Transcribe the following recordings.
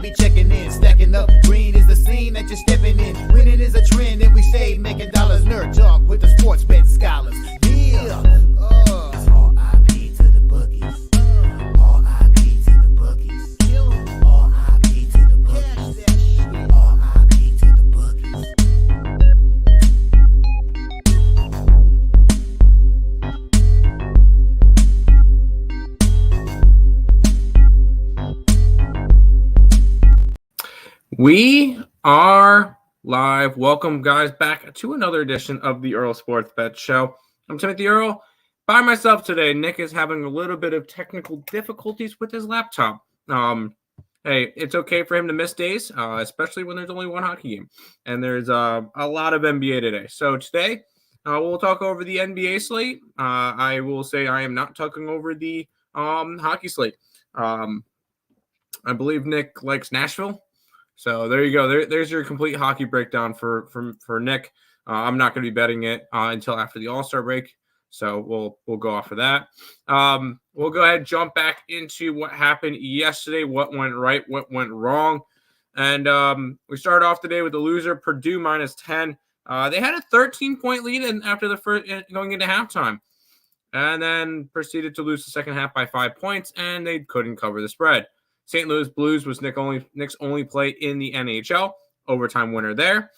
be checking in, stacking up. Green is the scene that you're stepping in. Winning is a trend, and we stay making dollars. Nerd talk with the sports bet scholars. Yeah. R.I.P. to the bookies. R.I.P. to the bookies. R.I.P. to the bookies. R.I.P. to the bookies. We are live. Welcome, guys, back to another edition of the Earle Sports Bet Show. I'm Timothy Earle. By myself today. Nick is having a little bit of technical difficulties with his laptop. Hey, it's okay for him to miss days, especially when there's only one hockey game. And there's a lot of NBA today. So today, we'll talk over the NBA slate. I will say I am not talking over the hockey slate. I believe Nick likes Nashville. So there you go. There's your complete hockey breakdown for Nick. I'm not going to be betting it until after the All-Star break. So we'll go off of that. We'll go ahead and jump back into what happened yesterday, what went right, what went wrong. And we started off today with the loser, Purdue -10. They had a 13-point lead after the first going into halftime. And then proceeded to lose the second half by 5 points, and they couldn't cover the spread. St. Louis Blues was Nick's only play in the NHL, overtime winner there.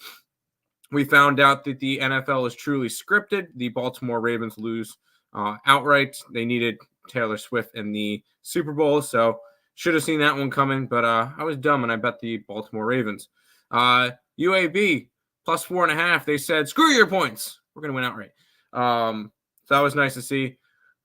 We found out that the NFL is truly scripted. The Baltimore Ravens lose outright. They needed Taylor Swift in the Super Bowl, so should have seen that one coming, but I was dumb and I bet the Baltimore Ravens. UAB +4.5. They said, screw your points. We're going to win outright. So that was nice to see.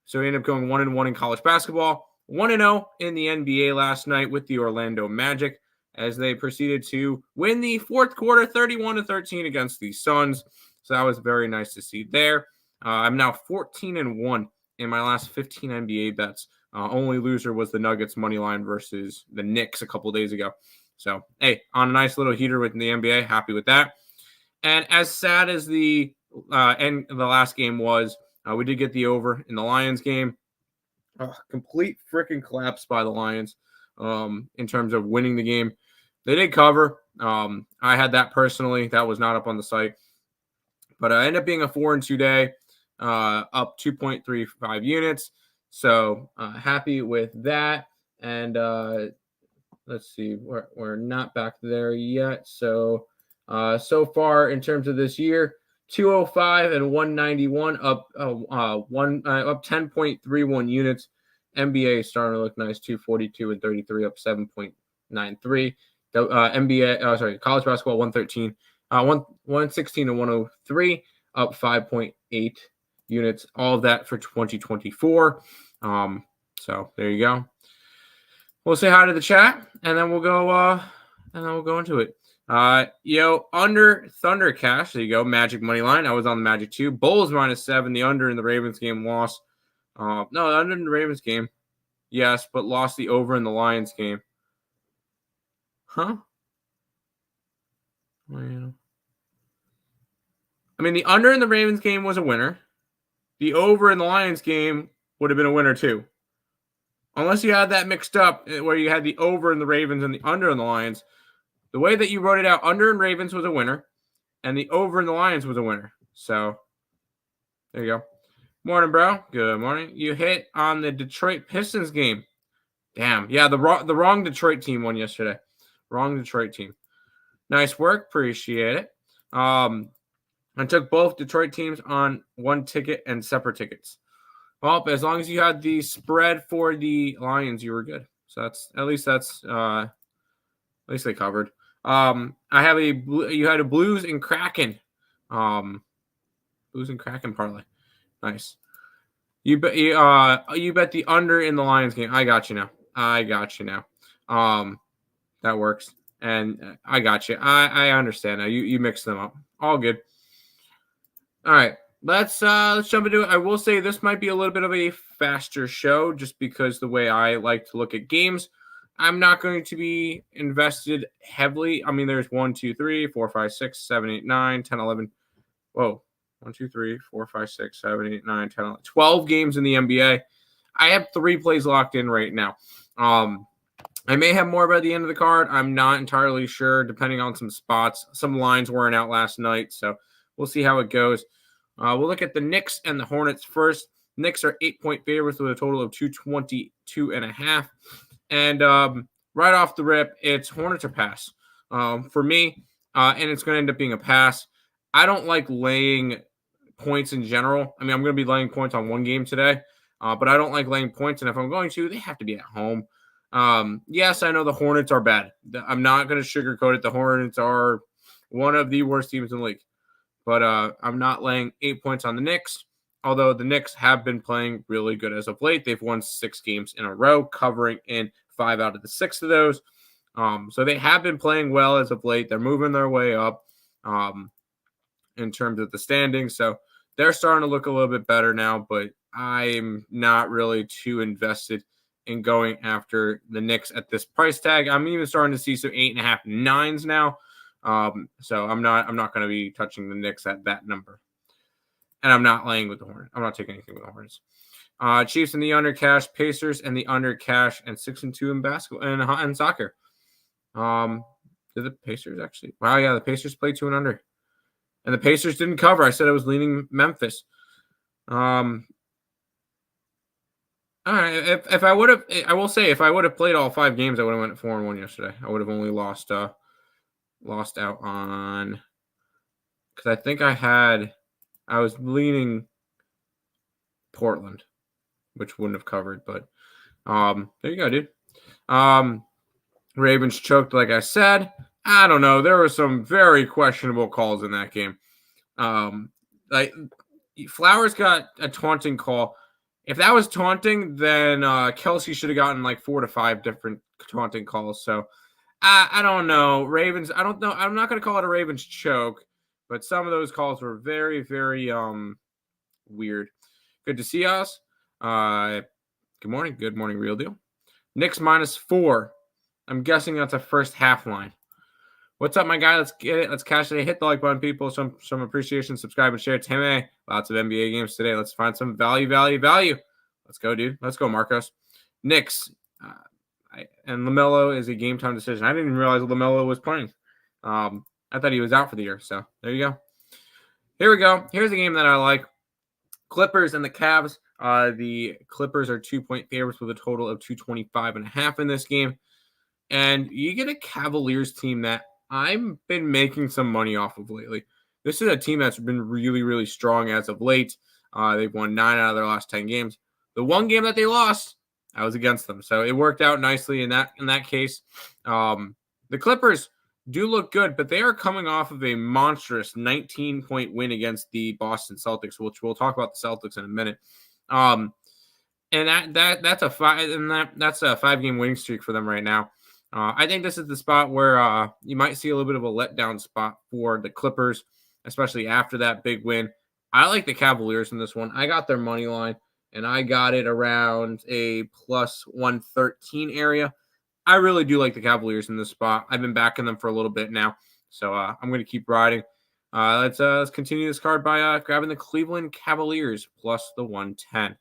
So we ended up going 1-1 in college basketball. 1-0 in the NBA last night with the Orlando Magic as they proceeded to win the fourth quarter 31-13 against the Suns. So that was very nice to see there. I'm now 14-1 in my last 15 NBA bets. Only loser was the Nuggets money line versus the Knicks a couple days ago. So, hey, on a nice little heater with the NBA. Happy with that. And as sad as the end of the last game was, we did get the over in the Lions game. Complete freaking collapse by the Lions in terms of winning the game. They did cover. I had that personally. That was not up on the site. But I ended up being a 4-2 day, up 2.35 units. So happy with that. And let's see. We're not back there yet. So so far in terms of this year, 205 and 191 up 10.31 units. NBA starting to look nice, 242 and 33 up 7.93. College basketball 113, 116 and 103 up 5.8 units. All of that for 2024. So there you go. We'll say hi to the chat and then we'll go into it. Under Thunder cash. There you go. Magic money line. I was on the Magic too. Bulls -7. The under in the Ravens game lost. No, the under in the Ravens game. Yes, but lost the over in the Lions game. Huh? Well, I mean, the under in the Ravens game was a winner. The over in the Lions game would have been a winner too. Unless you had that mixed up where you had the over in the Ravens and the under in the Lions. The way that you wrote it out, under in Ravens was a winner, and the over in the Lions was a winner. So, there you go. Morning, bro. Good morning. You hit on the Detroit Pistons game. Damn. Yeah, the wrong Detroit team won yesterday. Wrong Detroit team. Nice work. Appreciate it. I took both Detroit teams on one ticket and separate tickets. Well, as long as you had the spread for the Lions, you were good. So at least they covered. You had a Blues and Kraken. Blues and Kraken parlay. Nice. You bet the under in the Lions game. I got you now. That works. And I got you. I understand now. You mixed them up. All good. All right. Let's jump into it. I will say this might be a little bit of a faster show just because the way I like to look at games. I'm not going to be invested heavily. I mean, there's 1, 2, 3, 4, 5, 6, 7, 8, 9, 10, 11. Whoa. 1, 2, 3, 4, 5, 6, 7, 8, 9, 10, 11. 12 games in the NBA. I have 3 plays locked in right now. I may have more by the end of the card. I'm not entirely sure, depending on some spots. Some lines weren't out last night, so we'll see how it goes. We'll look at the Knicks and the Hornets first. Knicks are 8-point favorites with a total of 222.5. And right off the rip, it's Hornets or pass for me, and it's going to end up being a pass. I don't like laying points in general. I mean, I'm going to be laying points on one game today, but I don't like laying points. And if I'm going to, they have to be at home. Yes, I know the Hornets are bad. I'm not going to sugarcoat it. The Hornets are one of the worst teams in the league. But I'm not laying 8 points on the Knicks, although the Knicks have been playing really good as of late. They've won 6 games in a row, covering in 5 out of the 6 of those. So they have been playing well as of late. They're moving their way up in terms of the standings. So they're starting to look a little bit better now, but I'm not really too invested in going after the Knicks at this price tag. I'm even starting to see some 8.5, 9s now. So I'm not going to be touching the Knicks at that number. And I'm not laying with the Hornets. I'm not taking anything with the Hornets. Chiefs in the under cash, Pacers and the under cash, and 6-2 in basketball and soccer. Did the Pacers actually? Wow, yeah, the Pacers played 2 and under. And the Pacers didn't cover. I said I was leaning Memphis. All right. If I would have, I will say, if I would have played all 5 games, I would have went 4-1 yesterday. I would have only lost out on, because I think I was leaning Portland, which wouldn't have covered, but there you go, dude. Ravens choked, like I said. I don't know. There were some very questionable calls in that game. Like Flowers got a taunting call. If that was taunting, then Kelsey should have gotten like 4 to 5 different taunting calls. So I don't know. Ravens, I don't know. I'm not going to call it a Ravens choke, but some of those calls were very, very weird. Good to see us. Good morning. Good morning, Real Deal. Knicks -4. I'm guessing that's a first half line. What's up, my guy? Let's get it. Let's cash it. Hit the like button, people. Some appreciation. Subscribe and share. Tim, lots of NBA games today. Let's find some value. Let's go, dude. Let's go, Marcos. Knicks. And LaMelo is a game time decision. I didn't even realize LaMelo was playing. I thought he was out for the year. So there you go. Here we go. Here's a game that I like. Clippers and the Cavs. The Clippers are 2-point favorites with a total of 225.5 in this game. And you get a Cavaliers team that I've been making some money off of lately. This is a team that's been really, really strong as of late. They've won 9 out of their last 10 games. The one game that they lost, I was against them. So it worked out nicely in that case. The Clippers do look good, but they are coming off of a monstrous 19-point win against the Boston Celtics, which we'll talk about the Celtics in a minute. And that's a 5-game winning streak for them right now. I think this is the spot where you might see a little bit of a letdown spot for the Clippers, especially after that big win. I like the Cavaliers in this one. I got their money line, and I got it around a +113 area. I really do like the Cavaliers in this spot. I've been backing them for a little bit now, so I'm going to keep riding. Let's continue this card by grabbing the Cleveland Cavaliers +110.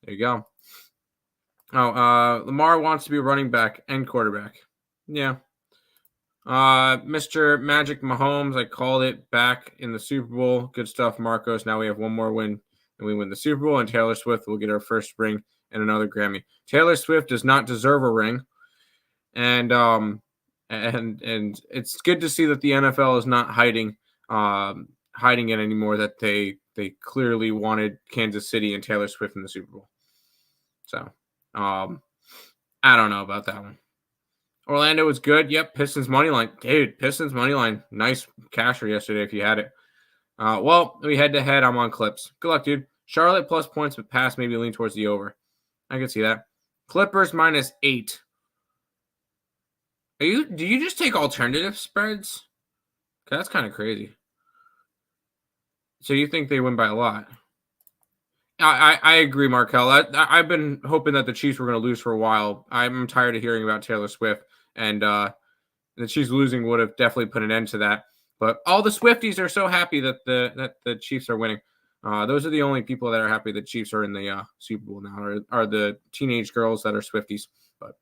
There you go. Oh, Lamar wants to be a running back and quarterback. Yeah. Mr. Magic Mahomes, I called it back in the Super Bowl. Good stuff, Marcos. Now we have one more win, and we win the Super Bowl, and Taylor Swift will get our first ring and another Grammy. Taylor Swift does not deserve a ring, and it's good to see that the NFL is not hiding it anymore, that they clearly wanted Kansas City and Taylor Swift in the Super Bowl. So I don't know about that one. Orlando was good. Yep, Pistons money line. Dude, Pistons money line. Nice casher yesterday if you had it. Well, we head to head. I'm on Clips. Good luck, dude. Charlotte plus points, but pass maybe lean towards the over. I can see that. Clippers -8. Do you just take alternative spreads? That's kind of crazy. So you think they win by a lot? I agree, Markel. I've been hoping that the Chiefs were going to lose for a while. I'm tired of hearing about Taylor Swift, and the Chiefs losing would have definitely put an end to that. But all the Swifties are so happy that the Chiefs are winning. Those are the only people that are happy the Chiefs are in the Super Bowl now, are the teenage girls that are Swifties. But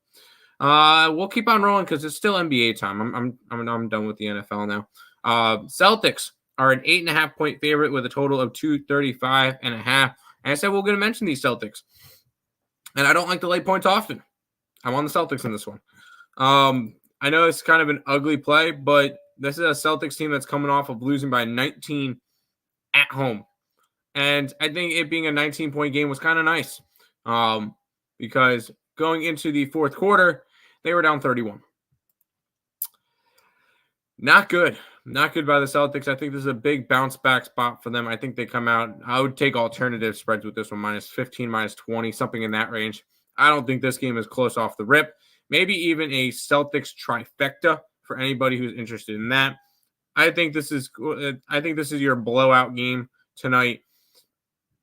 We'll keep on rolling because it's still NBA time. I'm done with the NFL now. Celtics are an 8.5-point favorite with a total of 235.5. And I said we're going to mention these Celtics, and I don't like to lay points often. I'm on the Celtics in this one. I know it's kind of an ugly play, but this is a Celtics team that's coming off of losing by 19 at home. And I think it being a 19-point game was kind of nice because going into the fourth quarter, they were down 31. Not good. Not good by the Celtics. I think this is a big bounce back spot for them. I think they come out. I would take alternative spreads with this one, -15, -20, something in that range. I don't think this game is close off the rip. Maybe even a Celtics trifecta for anybody who's interested in that. I think this is your blowout game tonight.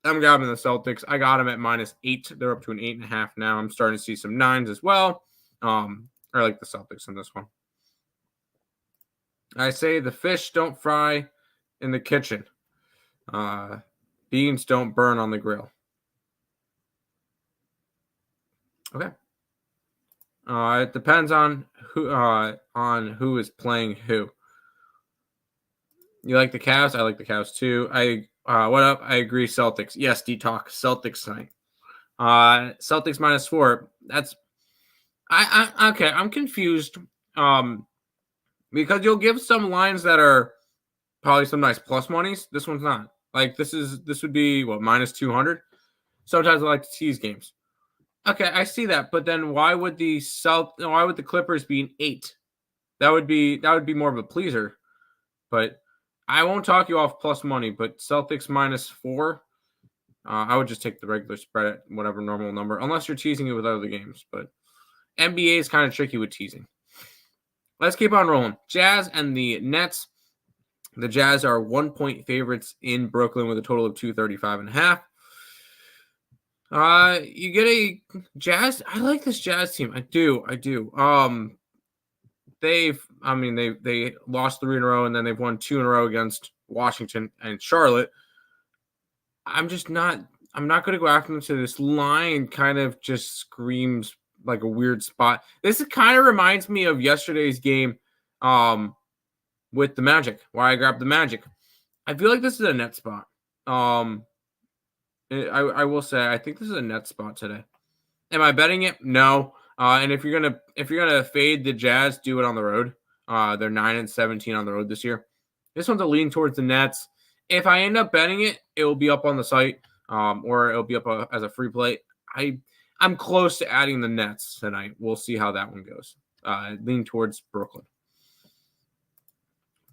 I'm grabbing the Celtics. I got them at -8. They're up to an 8.5 now. I'm starting to see some 9s as well. I like the Celtics in this one. I say the fish don't fry in the kitchen. Beans don't burn on the grill. Okay. It depends on who is playing who. You like the Cavs? I like the Cavs too. What up? I agree. Celtics. Yes, D-Talk. Celtics tonight. Celtics -4. That's okay. I'm confused. Because you'll give some lines that are probably some nice plus monies. This one's not. Like this would be what, -200. Sometimes I like to tease games. Okay, I see that, but then why would the Clippers be an 8? That would be more of a pleaser. But I won't talk you off plus money, but Celtics -4. I would just take the regular spread at whatever normal number, unless you're teasing it with other games. But NBA is kind of tricky with teasing. Let's keep on rolling. Jazz and the Nets. The Jazz are 1-point favorites in Brooklyn with a total of 235.5. You get a Jazz. I like this Jazz team. I do. They lost 3 in a row, and then they've won 2 in a row against Washington and Charlotte. I'm not going to go after them. So this line kind of just screams like a weird spot. This kind of reminds me of yesterday's game with the Magic, why I grabbed the Magic. I feel like this is a net spot. I will say I think this is a net spot today. Am I betting it? No. And if you're gonna fade the Jazz, do it on the road. They're 9-17 on the road this year. This one's a lean towards the Nets. If I end up betting it, it will be up on the site, or it'll be up as a free play. I'm close to adding the Nets tonight. We'll see how that one goes. Lean towards Brooklyn.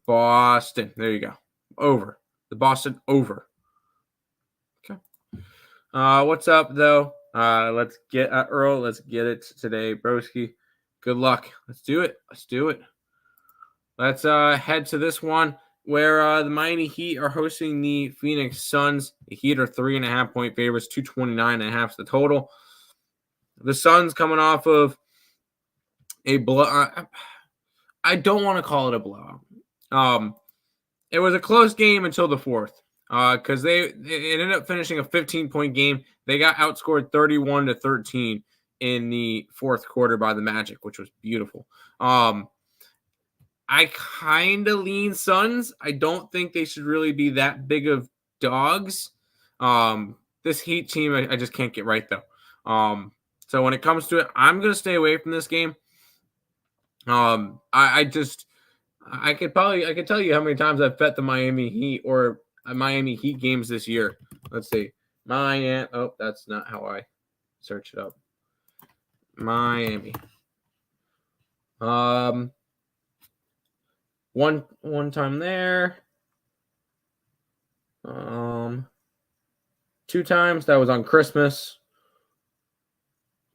Boston. There you go. Over. The Boston over. Okay. What's up, though? Let's get Earle. Let's get it today, broski. Good luck. Let's do it. Let's head to this one where the Miami Heat are hosting the Phoenix Suns. The Heat are 3.5-point favorites, 229.5 is the total. The Suns coming off of a blowout. I don't want to call it a blowout. It was a close game until the fourth, because it ended up finishing a 15-point game. They got outscored 31-13 in the fourth quarter by the Magic, which was beautiful. I kind of lean Suns. I don't think they should really be that big of dogs. This Heat team, I just can't get right though. So when it comes to it, I'm going to stay away from this game. I could tell you how many times I've bet the Miami Heat or Miami Heat games this year. Let's see. Oh, that's not how I search it up. Miami. One time there. 2 times. That was on Christmas.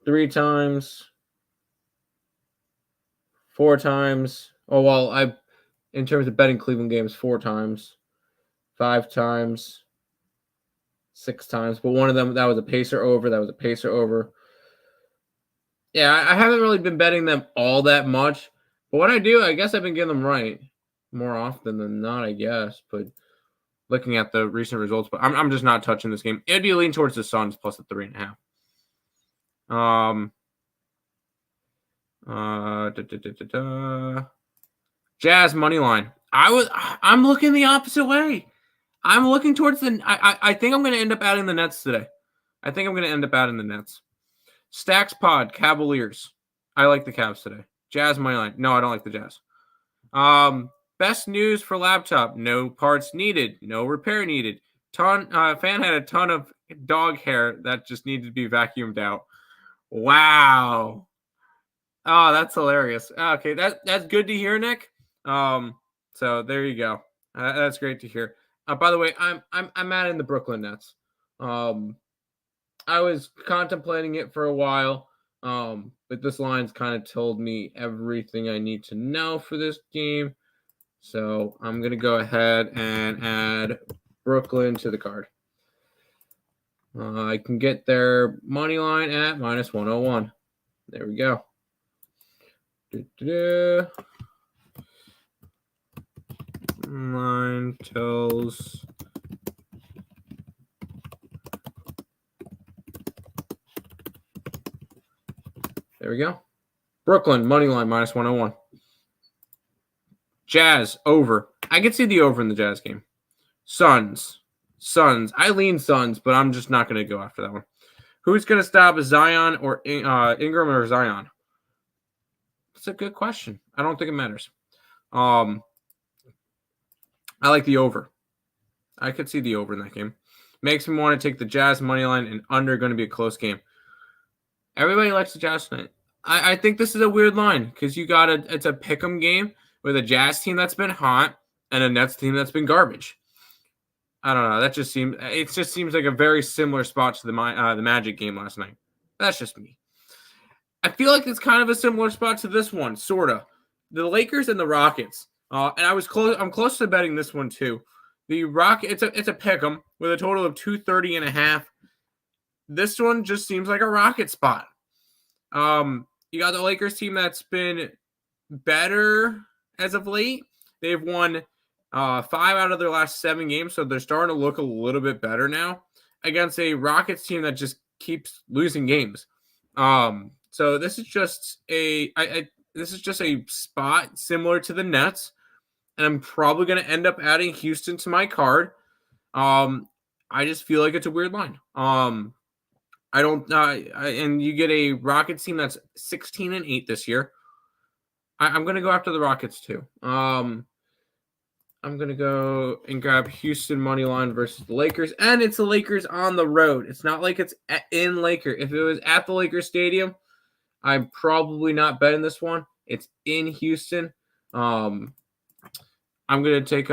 3 times. 4 times. Oh, well, in terms of betting Cleveland games, 4 times. 5 times. 6 times. But one of them, that was a Pacer over. Yeah, I haven't really been betting them all that much. But when I do, I guess I've been getting them right more often than not, I guess. But looking at the recent results, but I'm just not touching this game. It'd be a lean towards the Suns plus the 3.5. Jazz money line. I'm looking the opposite way. I'm looking towards the. I think I'm going to end up adding the Nets today. I think I'm going to end up adding the Nets. Stacks Pod Cavaliers. I like the Cavs today. Jazz money line. No, I don't like the Jazz. Best news for laptop. No parts needed. No repair needed. Fan had a ton of dog hair that just needed to be vacuumed out. Wow. Oh, that's hilarious. Okay, that's good to hear, Nick. So there you go. That's great to hear. By the way, I'm adding the Brooklyn Nets. I was contemplating it for a while, but this line's kind of told me everything I need to know for this game. So I'm gonna go ahead and add Brooklyn to the card. I can get their money line at -101. There we go. Line tells there we go. Brooklyn money line -101. Jazz over. I can see the over in the Jazz game. Suns. I lean Suns, but I'm just not going to go after that one. Who's going to stop Zion or Ingram or Zion? That's a good question. I don't think it matters. I like the over. I could see the over in that game. Makes me want to take the Jazz money line and under. Going to be a close game. Everybody likes the Jazz tonight. I think this is a weird line because it's a pick'em game with a Jazz team that's been hot and a Nets team that's been garbage. I don't know. It just seems like a very similar spot to the Magic game last night. That's just me. I feel like it's kind of a similar spot to this one, sorta. The Lakers and the Rockets. And I'm close to betting this one too. The Rockets, it's a pick'em with a total of 230.5. This one just seems like a Rocket spot. You got the Lakers team that's been better as of late. They've won 5 out of their last 7 games, so they're starting to look a little bit better now against a Rockets team that just keeps losing games. So this is just a spot similar to the Nets, and I'm probably going to end up adding Houston to my card. I just feel like it's a weird line. I don't, and you get a Rockets team that's 16-8 this year. I'm going to go after the Rockets too. I'm going to go and grab Houston money line versus the Lakers, and it's the Lakers on the road. It's not like it's in Laker. If it was at the Lakers Stadium, I'm probably not betting this one. It's in Houston. I'm going to take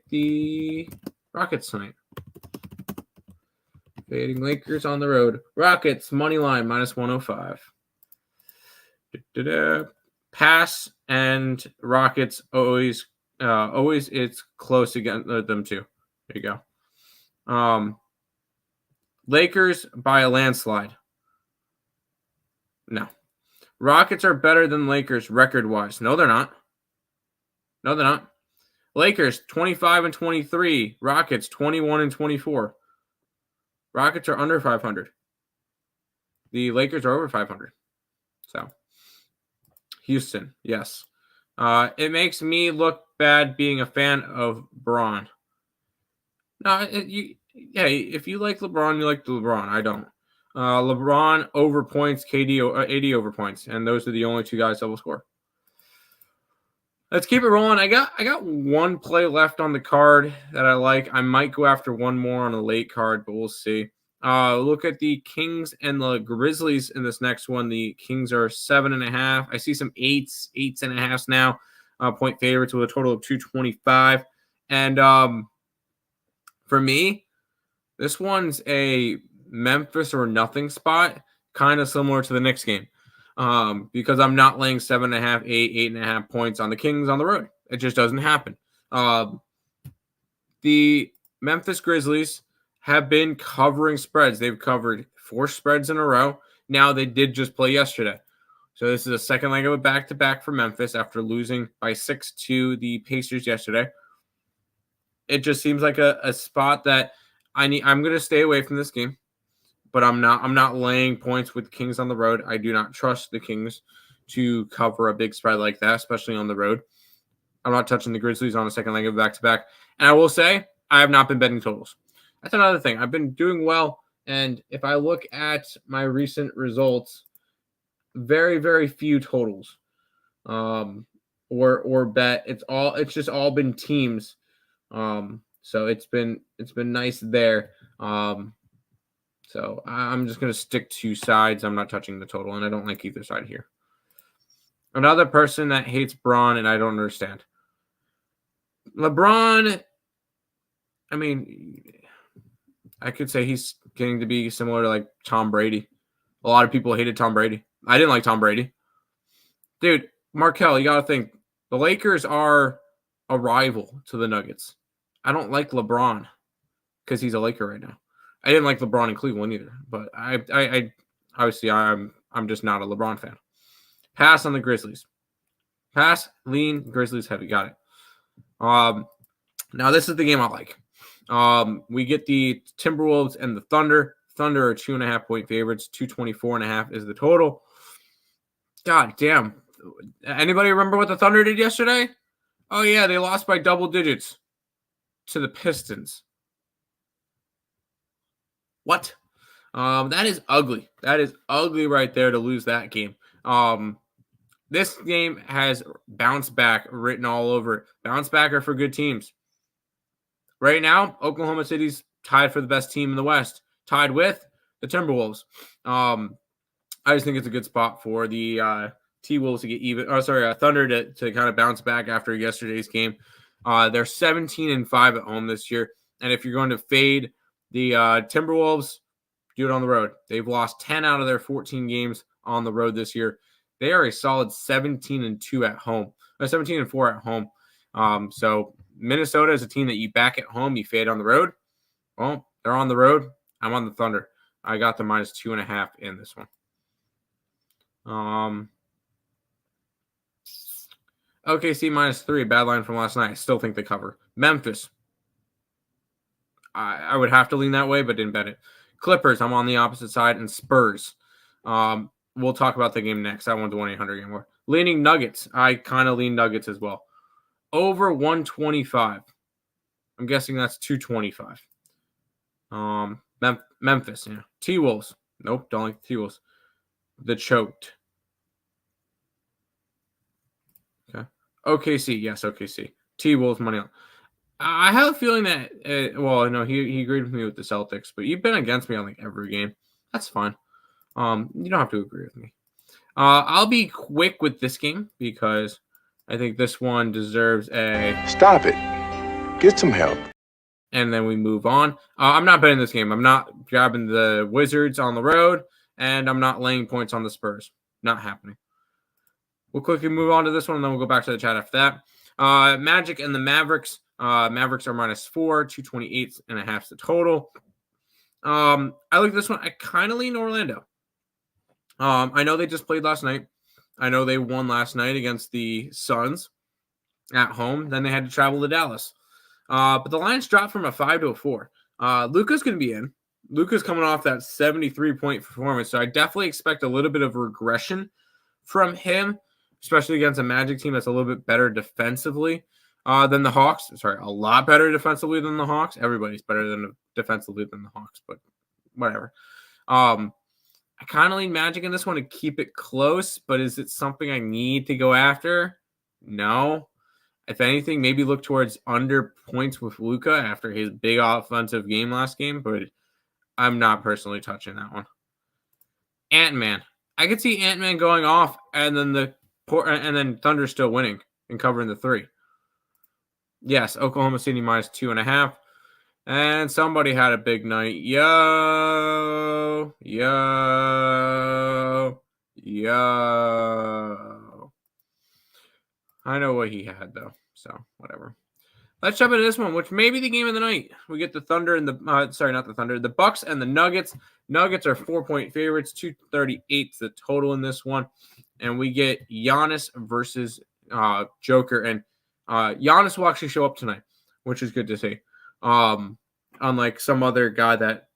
the Rockets tonight. Fading Lakers on the road. Rockets money line -105. Pass and Rockets always it's close against them too. There you go. Lakers by a landslide. No. Rockets are better than Lakers record-wise. No, they're not. Lakers 25-23. Rockets 21-24. Rockets are under 500. The Lakers are over 500. So, Houston, yes. It makes me look bad being a fan of LeBron. No, if you like LeBron, you like the LeBron. I don't. LeBron over points, KD 80 over points, and those are the only 2 guys that will score. Let's keep it rolling. I got one play left on the card that I like. I might go after one more on a late card, but we'll see. Look at the Kings and the Grizzlies in this next one. The Kings are 7.5. I see some 8.5s now. Point favorites with a total of 225. And for me, this one's a Memphis or nothing spot, kind of similar to the Knicks game. Because I'm not laying 7.5, 8.5 points on the Kings on the road. It just doesn't happen. The Memphis Grizzlies have been covering spreads. They've covered 4 spreads in a row. Now they did just play yesterday. So this is a second leg of a back-to-back for Memphis after losing by 6 to the Pacers yesterday. It just seems like a spot that I'm going to stay away from this game but I'm not laying points with the Kings on the road. I do not trust the Kings to cover a big spread like that, especially on the road. I'm not touching the Grizzlies on a second leg of back-to-back. And I will say, I have not been betting totals. That's another thing. I've been doing well, and if I look at my recent results, very, very few totals or bet. It's just all been teams. So it's been nice there. So I'm just going to stick to sides. I'm not touching the total, and I don't like either side here. Another person that hates Braun, and I don't understand. LeBron, I mean, I could say he's getting to be similar to like Tom Brady. A lot of people hated Tom Brady. I didn't like Tom Brady. Dude, Markel, you got to think. The Lakers are a rival to the Nuggets. I don't like LeBron because he's a Laker right now. I didn't like LeBron in Cleveland either, but I obviously I'm just not a LeBron fan. Pass on the Grizzlies. Pass, lean, Grizzlies heavy. Got it. Now this is the game I like. We get the Timberwolves and the Thunder. Thunder are 2.5-point favorites. 224.5 is the total. God damn. Anybody remember what the Thunder did yesterday? Oh yeah, they lost by double digits to the Pistons. What? That is ugly. That is ugly right there to lose that game. This game has bounce back written all over it. Bounce back are for good teams. Right now, Oklahoma City's tied for the best team in the West, tied with the Timberwolves. I just think it's a good spot for the T-Wolves to get even. Thunder to kind of bounce back after yesterday's game. They're 17-5 at home this year, and if you're going to fade the Timberwolves, do it on the road. They've lost 10 out of their 14 games on the road this year. They are a solid 17-2 at home, 17-4 at home. So Minnesota is a team that you back at home, you fade on the road. Well, they're on the road. I'm on the Thunder. I got the -2.5 in this one. OKC -3, bad line from last night. I still think they cover. Memphis. I would have to lean that way, but didn't bet it. Clippers, I'm on the opposite side, and Spurs. We'll talk about the game next. I want the 1-800 game more. Leaning Nuggets. I kind of lean Nuggets as well. Over 125. I'm guessing that's 225. Memphis, yeah. T-Wolves. Nope, don't like the T-Wolves. The choked. Okay. OKC, yes, OKC. T-Wolves money on. I have a feeling that, he agreed with me with the Celtics, but you've been against me on like every game. That's fine. You don't have to agree with me. I'll be quick with this game because I think this one deserves a... Stop it. Get some help. And then we move on. I'm not betting this game. I'm not grabbing the Wizards on the road, and I'm not laying points on the Spurs. Not happening. We'll quickly move on to this one, and then we'll go back to the chat after that. Magic and the Mavericks. Mavericks are -4, 228.5 is the total. I like this one. I kind of lean Orlando. I know they just played last night. I know they won last night against the Suns at home. Then they had to travel to Dallas. But the Lions dropped from a 5 to a 4. Luka's going to be in. Luka's coming off that 73-point performance, so I definitely expect a little bit of regression from him, especially against a Magic team that's a little bit better defensively than the Hawks. Sorry, a lot better defensively than the Hawks. Everybody's better defensively than the Hawks, but whatever. I kind of lean Magic in this one to keep it close, but is it something I need to go after? No. If anything, maybe look towards under points with Luka after his big offensive game last game, but I'm not personally touching that one. Ant-Man. I could see Ant-Man going off and then Thunder still winning and covering the 3. Yes, Oklahoma City -2.5. And somebody had a big night. Yo. I know what he had, though. So, whatever. Let's jump into this one, which may be the game of the night. We get the Thunder and the Bucks and the Nuggets. Nuggets are 4-point favorites, 238 the total in this one. And we get Giannis versus Joker. And Giannis will actually show up tonight, which is good to see. Unlike some other guy that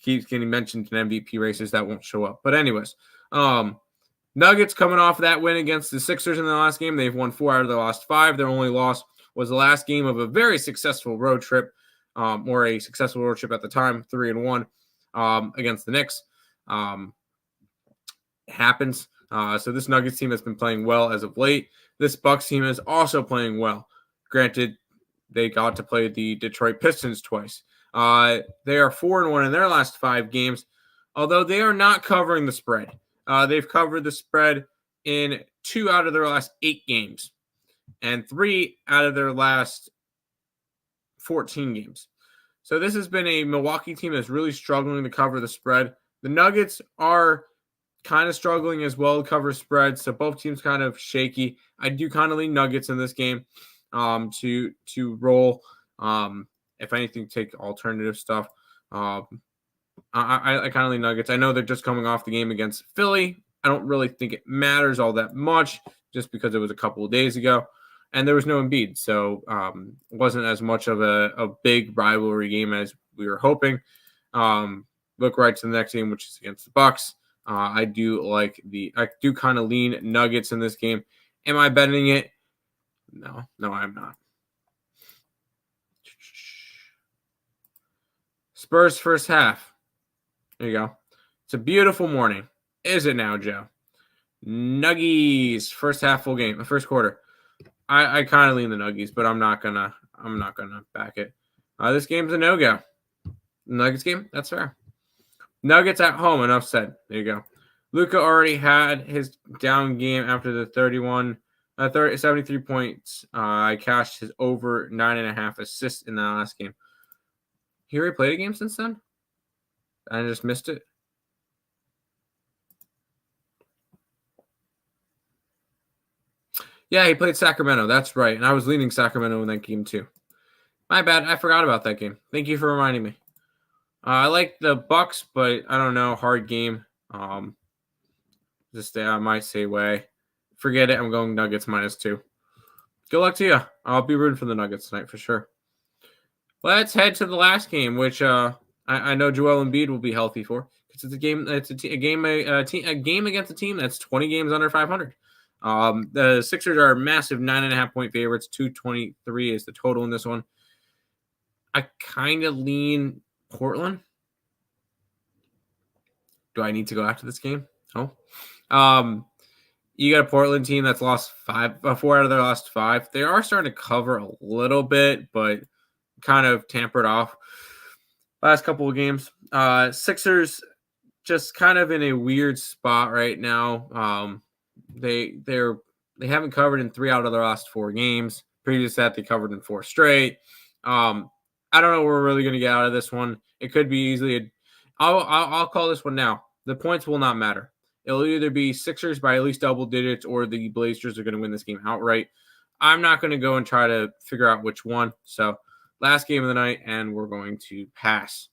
keeps getting mentioned in MVP races that won't show up. But anyways, Nuggets coming off that win against the Sixers in the last game. They've won 4 out of their last 5. Their only loss was the last game of a very successful road trip, or a successful road trip at the time, 3-1 against the Knicks. It happens. So this Nuggets team has been playing well as of late. This Bucks team is also playing well. Granted, they got to play the Detroit Pistons twice. They are 4-1 in their last 5 games, although they are not covering the spread. They've covered the spread in 2 out of their last 8 games and 3 out of their last 14 games. So this has been a Milwaukee team that's really struggling to cover the spread. The Nuggets are kind of struggling as well to cover spreads, so both teams kind of shaky. I do kind of lean Nuggets in this game to roll. If anything, take alternative stuff. I kind of lean Nuggets. I know they're just coming off the game against Philly. I don't really think it matters all that much just because it was a couple of days ago. And there was no Embiid, so it wasn't as much of a big rivalry game as we were hoping. Look right to the next game, which is against the Bucks. I do kind of lean Nuggets in this game. Am I betting it? No, I'm not. Spurs first half. There you go. It's a beautiful morning. Is it now, Joe? Nuggies first half full game, first quarter. I kind of lean the Nuggies, but I'm not gonna back it. This game's a no-go. Nuggets game, that's fair. Nuggets at home, enough said. There you go. Luka already had his down game after the 73 points. I cashed his over 9.5 assists in that last game. He already played a game since then? I just missed it. Yeah, he played Sacramento. That's right. And I was leading Sacramento in that game too. My bad. I forgot about that game. Thank you for reminding me. I like the Bucks, but I don't know. Hard game. This day I might say way. Forget it. I'm going Nuggets -2. Good luck to you. I'll be rooting for the Nuggets tonight for sure. Let's head to the last game, which I know Joel Embiid will be healthy for. It's a game. It's a game against a team that's 20 games under 500. The Sixers are massive 9.5 point favorites. 223 is the total in this one. I kind of lean Portland. Do I need to go after this game? No. You got a Portland team that's lost 4 out of their last 5. They are starting to cover a little bit, but kind of tampered off last couple of games. Sixers just kind of in a weird spot right now. They haven't covered in 3 out of their last 4 games. Previous to that, they covered in 4 straight. I don't know what we're really going to get out of this one. It could be easily. I'll call this one now. The points will not matter. It'll either be Sixers by at least double digits or the Blazers are going to win this game outright. I'm not going to go and try to figure out which one. So last game of the night, and we're going to pass.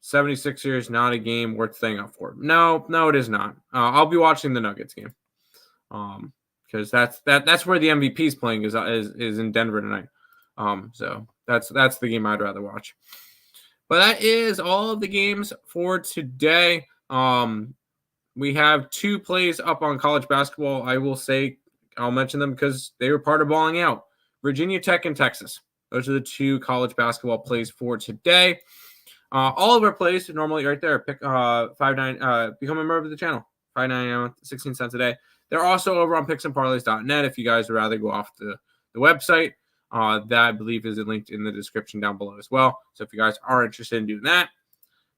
76ers, not a game worth staying up for. No, it is not. I'll be watching the Nuggets game. Because that's where the MVP is playing is in Denver tonight. So that's the game I'd rather watch. But that is all of the games for today. We have 2 plays up on college basketball. I'll mention them because they were part of Balling Out. Virginia Tech and Texas. Those are the 2 college basketball plays for today. All of our plays normally right there. Pick become a member of the channel. $5.99, 16 cents a day. They're also over on picksandparleys.net if you guys would rather go off the website. That I believe is linked in the description down below as well. So if you guys are interested in doing that,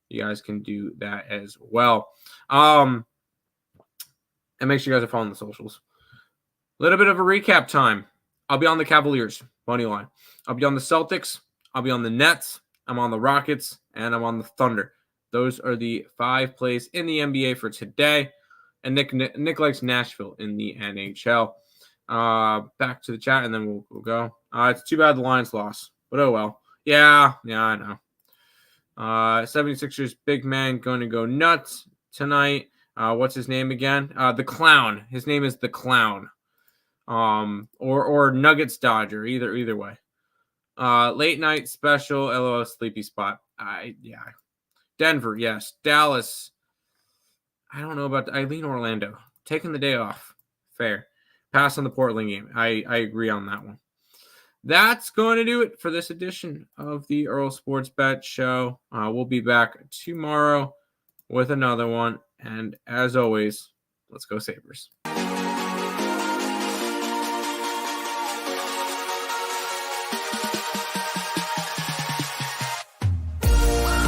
you guys can do that as well. And make sure you guys are following the socials. A little bit of a recap time. I'll be on the Cavaliers, money line. I'll be on the Celtics. I'll be on the Nets. I'm on the Rockets, and I'm on the Thunder. Those are the 5 plays in the NBA for today. And Nick likes Nashville in the NHL. Back to the chat, and then we'll go. It's too bad the Lions lost, but oh well. Yeah, I know. 76ers big man going to go nuts tonight. What's his name again? The Clown. His name is the Clown. Or Nuggets Dodger. Either way. Late night special. LOL sleepy spot. Denver, yes. Dallas. I don't know about Eileen Orlando. Taking the day off. Fair. Pass on the Portland game. I agree on that one. That's going to do it for this edition of the Earle Sports Bet Show. We'll be back tomorrow with another one. And as always, let's go Sabres.